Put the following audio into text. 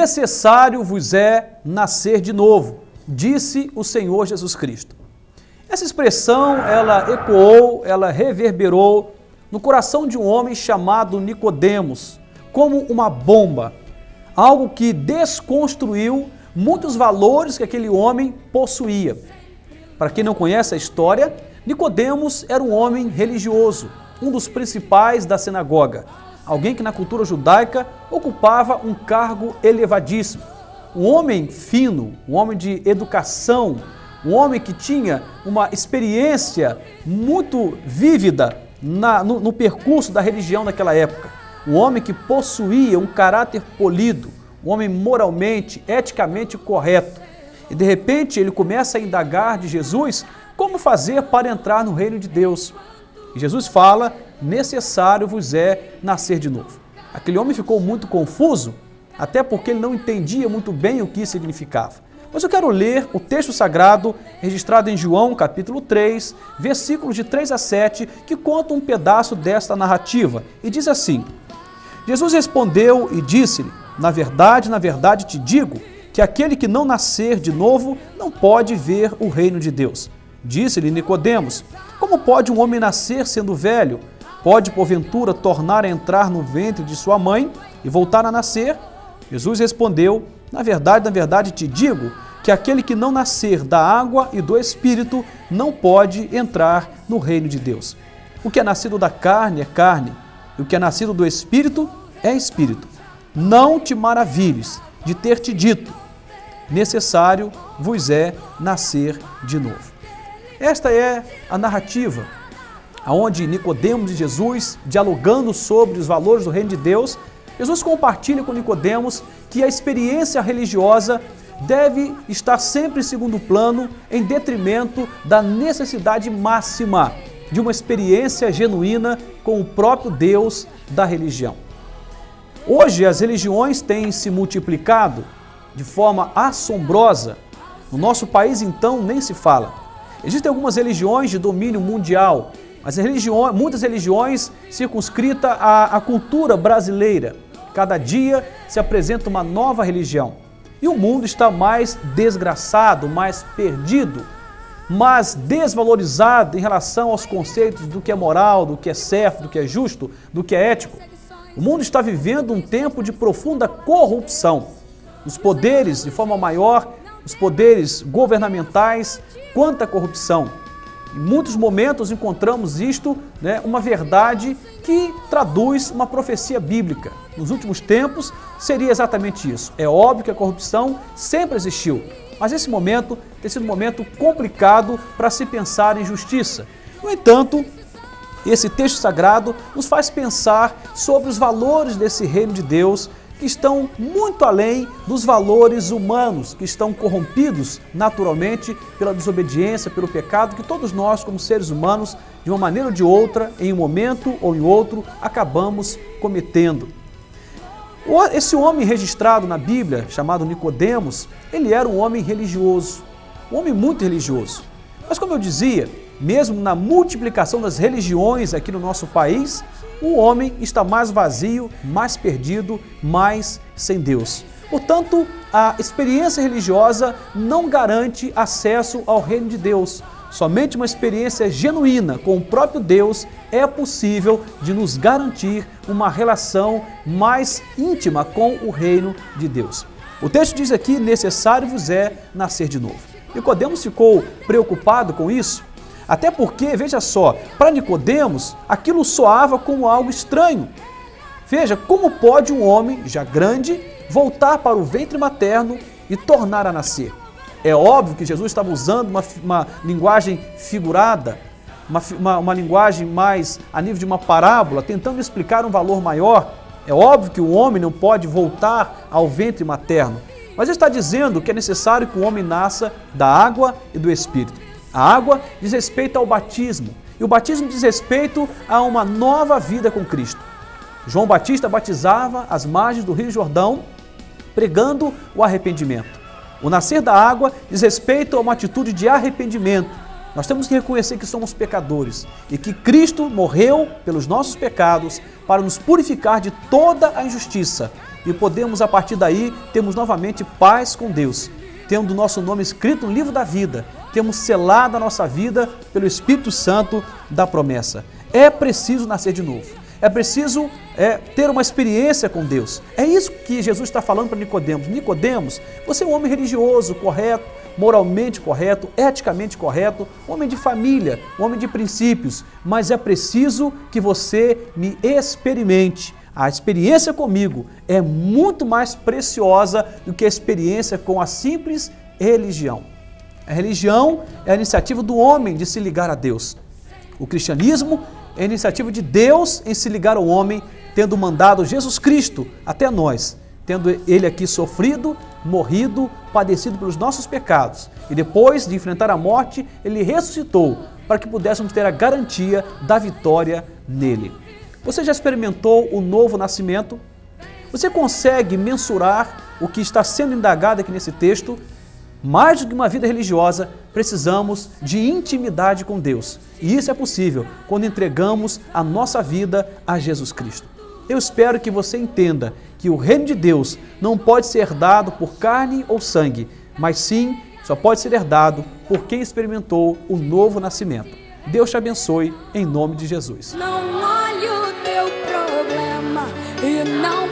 necessário vos é nascer de novo, disse o Senhor Jesus Cristo. Essa expressão, ela ecoou, ela reverberou no coração de um homem chamado Nicodemos, como uma bomba, algo que desconstruiu muitos valores que aquele homem possuía. Para quem não conhece a história, Nicodemos era um homem religioso, um dos principais da sinagoga, alguém que na cultura judaica ocupava um cargo elevadíssimo, um homem fino, um homem de educação, um homem que tinha uma experiência muito vívida no percurso da religião naquela época, um homem que possuía um caráter polido, um homem moralmente, eticamente correto. E de repente ele começa a indagar de Jesus como fazer para entrar no reino de Deus. E Jesus fala, necessário vos é nascer de novo. Aquele homem ficou muito confuso, até porque ele não entendia muito bem o que isso significava. Mas eu quero ler o texto sagrado registrado em João, capítulo 3, versículos de 3 a 7, que conta um pedaço desta narrativa. E diz assim: Jesus respondeu e disse-lhe, na verdade te digo, que aquele que não nascer de novo não pode ver o reino de Deus. Disse-lhe Nicodemos, como pode um homem nascer sendo velho? Pode, porventura, tornar a entrar no ventre de sua mãe e voltar a nascer? Jesus respondeu, na verdade te digo, que aquele que não nascer da água e do Espírito não pode entrar no reino de Deus. O que é nascido da carne é carne, e o que é nascido do Espírito é Espírito. Não te maravilhes de ter te dito, necessário vos é nascer de novo. Esta é a narrativa onde Nicodemos e Jesus, dialogando sobre os valores do reino de Deus, Jesus compartilha com Nicodemos que a experiência religiosa deve estar sempre em segundo plano, em detrimento da necessidade máxima de uma experiência genuína com o próprio Deus da religião. Hoje as religiões têm se multiplicado de forma assombrosa. No nosso país, então, nem se fala. Existem algumas religiões de domínio mundial, mas muitas religiões circunscritas à cultura brasileira. Cada dia se apresenta uma nova religião. E o mundo está mais desgraçado, mais perdido, mais desvalorizado em relação aos conceitos do que é moral, do que é certo, do que é justo, do que é ético. O mundo está vivendo um tempo de profunda corrupção. Os poderes, de forma maior, os poderes governamentais, quanta corrupção. Em muitos momentos encontramos isto, uma verdade que traduz uma profecia bíblica. Nos últimos tempos seria exatamente isso. É óbvio que a corrupção sempre existiu, mas esse momento tem sido um momento complicado para se pensar em justiça. No entanto, esse texto sagrado nos faz pensar sobre os valores desse reino de Deus, que estão muito além dos valores humanos, que estão corrompidos naturalmente pela desobediência, pelo pecado, que todos nós, como seres humanos, de uma maneira ou de outra, em um momento ou em outro, acabamos cometendo. Esse homem registrado na Bíblia, chamado Nicodemos, ele era um homem religioso, um homem muito religioso. Mas como eu dizia, mesmo na multiplicação das religiões aqui no nosso país, o homem está mais vazio, mais perdido, mais sem Deus. Portanto, a experiência religiosa não garante acesso ao reino de Deus. Somente uma experiência genuína com o próprio Deus é possível de nos garantir uma relação mais íntima com o reino de Deus. O texto diz aqui, necessário vos é nascer de novo. Nicodemos ficou preocupado com isso, até porque, veja só, para Nicodemos aquilo soava como algo estranho. Veja, como pode um homem já grande voltar para o ventre materno e tornar a nascer? É óbvio que Jesus estava usando uma linguagem figurada, uma linguagem mais a nível de uma parábola, tentando explicar um valor maior. É óbvio que o homem não pode voltar ao ventre materno, mas ele está dizendo que é necessário que o homem nasça da água e do Espírito. A água diz respeito ao batismo, e o batismo diz respeito a uma nova vida com Cristo. João Batista batizava às margens do Rio Jordão, pregando o arrependimento. O nascer da água diz respeito a uma atitude de arrependimento. Nós temos que reconhecer que somos pecadores e que Cristo morreu pelos nossos pecados para nos purificar de toda a injustiça. E podemos, a partir daí, termos novamente paz com Deus, tendo o nosso nome escrito no livro da vida, temos selado a nossa vida pelo Espírito Santo da promessa. É preciso nascer de novo. É preciso ter uma experiência com Deus. É isso que Jesus está falando para Nicodemos. Nicodemos, você é um homem religioso, correto, moralmente correto, eticamente correto, homem de família, homem de princípios, mas é preciso que você me experimente. A experiência comigo é muito mais preciosa do que a experiência com a simples religião. A religião é a iniciativa do homem de se ligar a Deus. O cristianismo é a iniciativa de Deus em se ligar ao homem, tendo mandado Jesus Cristo até nós, tendo Ele aqui sofrido, morrido, padecido pelos nossos pecados. E depois de enfrentar a morte, Ele ressuscitou para que pudéssemos ter a garantia da vitória nele. Você já experimentou o novo nascimento? Você consegue mensurar o que está sendo indagado aqui nesse texto? Mais do que uma vida religiosa, precisamos de intimidade com Deus. E isso é possível quando entregamos a nossa vida a Jesus Cristo. Eu espero que você entenda que o reino de Deus não pode ser herdado por carne ou sangue, mas sim, só pode ser herdado por quem experimentou o novo nascimento. Deus te abençoe, em nome de Jesus. Não olhe o teu problema e não